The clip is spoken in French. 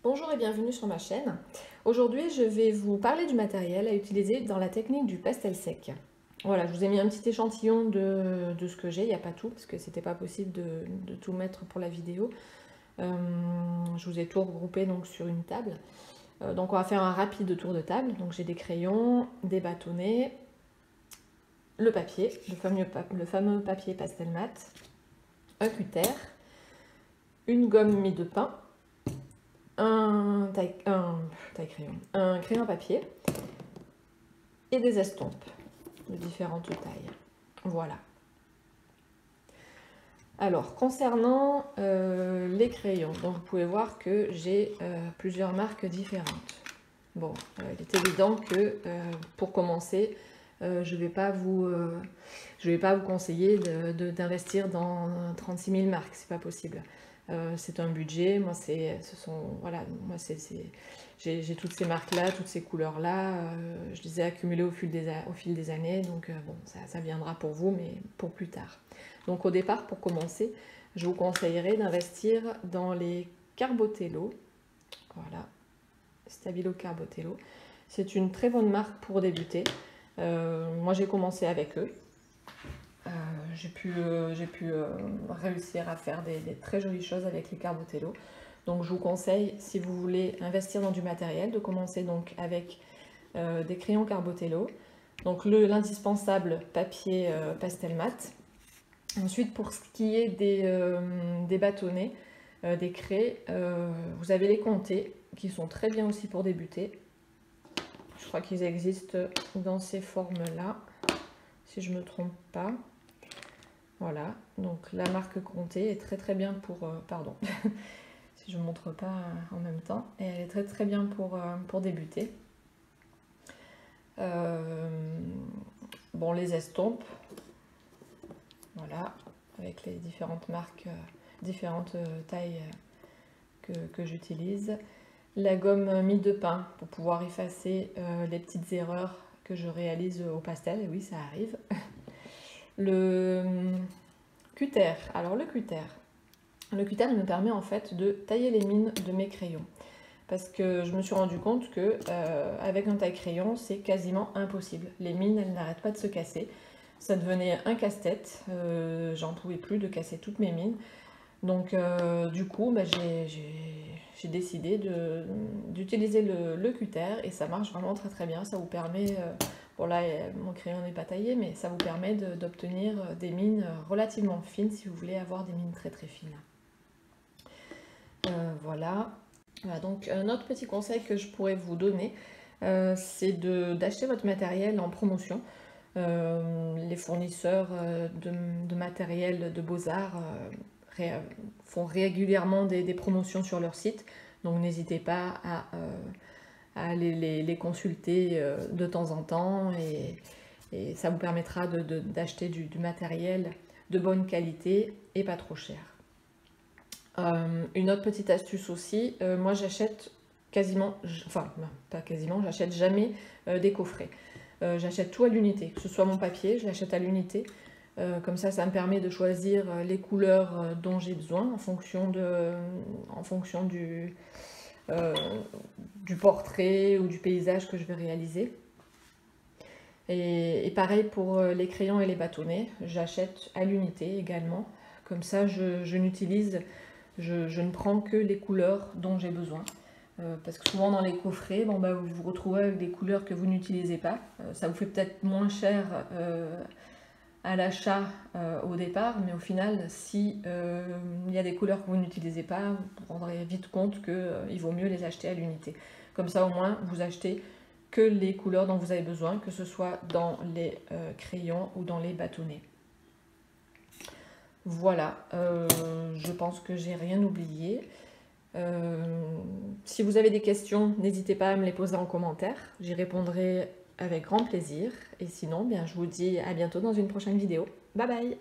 Bonjour et bienvenue sur ma chaîne. Aujourd'hui, je vais vous parler du matériel à utiliser dans la technique du pastel sec. Voilà, je vous ai mis un petit échantillon de ce que j'ai, il n'y a pas tout, parce que c'était pas possible de tout mettre pour la vidéo. Je vous ai tout regroupé donc, sur une table. Donc on va faire un rapide tour de table. Donc j'ai des crayons, des bâtonnets, le papier, le fameux papier pastel mat, un cutter, une gomme mie de pain, un crayon à papier et des estampes de différentes tailles. Voilà. Alors, concernant les crayons, donc vous pouvez voir que j'ai plusieurs marques différentes. Bon, il est évident que pour commencer, je ne vais pas vous conseiller d'investir dans 36 000 marques, c'est pas possible. C'est un budget, moi j'ai toutes ces marques-là, toutes ces couleurs-là, je les ai accumulées au fil des années, donc bon, ça viendra pour vous, mais pour plus tard. Donc au départ, pour commencer, je vous conseillerais d'investir dans les Carbotello, voilà, Stabilo Carbotello. C'est une très bonne marque pour débuter. Moi j'ai commencé avec eux. J'ai pu réussir à faire des très jolies choses avec les Carbotello. Donc je vous conseille, si vous voulez investir dans du matériel, de commencer donc avec des crayons Carbotello. Donc l'indispensable papier pastel mat. Ensuite, pour ce qui est des bâtonnets, des craies, vous avez les Conté qui sont très bien aussi pour débuter. Je crois qu'ils existent dans ces formes-là, si je ne me trompe pas. Voilà, donc la marque Conté est très bien pour... pardon, si je ne montre pas en même temps. Et elle est très bien pour débuter. Bon, les estampes, voilà, avec les différentes marques, différentes tailles que j'utilise. La gomme mie de pain pour pouvoir effacer les petites erreurs que je réalise au pastel, et oui, ça arrive. Le cutter, alors le cutter me permet en fait de tailler les mines de mes crayons. Parce que je me suis rendu compte que avec un taille-crayon, c'est quasiment impossible. Les mines, elles n'arrêtent pas de se casser. Ça devenait un casse-tête. J'en pouvais plus de casser toutes mes mines. Donc du coup, bah, j'ai décidé d'utiliser le cutter et ça marche vraiment très bien. Ça vous permet, bon là mon crayon n'est pas taillé, mais ça vous permet d'obtenir des mines relativement fines si vous voulez avoir des mines très fines. Voilà. Voilà, donc un autre petit conseil que je pourrais vous donner, c'est d'acheter votre matériel en promotion. Les fournisseurs de matériel de Beaux-Arts font régulièrement des promotions sur leur site, donc n'hésitez pas à aller les consulter de temps en temps et ça vous permettra d'acheter du matériel de bonne qualité et pas trop cher. Une autre petite astuce aussi, moi j'achète quasiment, enfin pas quasiment, j'achète jamais des coffrets. J'achète tout à l'unité, que ce soit mon papier, je l'achète à l'unité. Comme ça me permet de choisir les couleurs dont j'ai besoin en fonction du portrait ou du paysage que je vais réaliser. Et pareil pour les crayons et les bâtonnets, j'achète à l'unité également. Comme ça je ne prends que les couleurs dont j'ai besoin. Parce que souvent dans les coffrets, bon, bah, vous vous retrouvez avec des couleurs que vous n'utilisez pas. Ça vous fait peut-être moins cher à l'achat au départ, mais au final, si il y a des couleurs que vous n'utilisez pas, vous vous rendrez vite compte qu'il vaut mieux les acheter à l'unité. Comme ça, au moins, vous achetez que les couleurs dont vous avez besoin, que ce soit dans les crayons ou dans les bâtonnets. Voilà, je pense que j'ai rien oublié. Si vous avez des questions, n'hésitez pas à me les poser en commentaire. J'y répondrai avec grand plaisir. Et sinon, bien, je vous dis à bientôt dans une prochaine vidéo. Bye bye!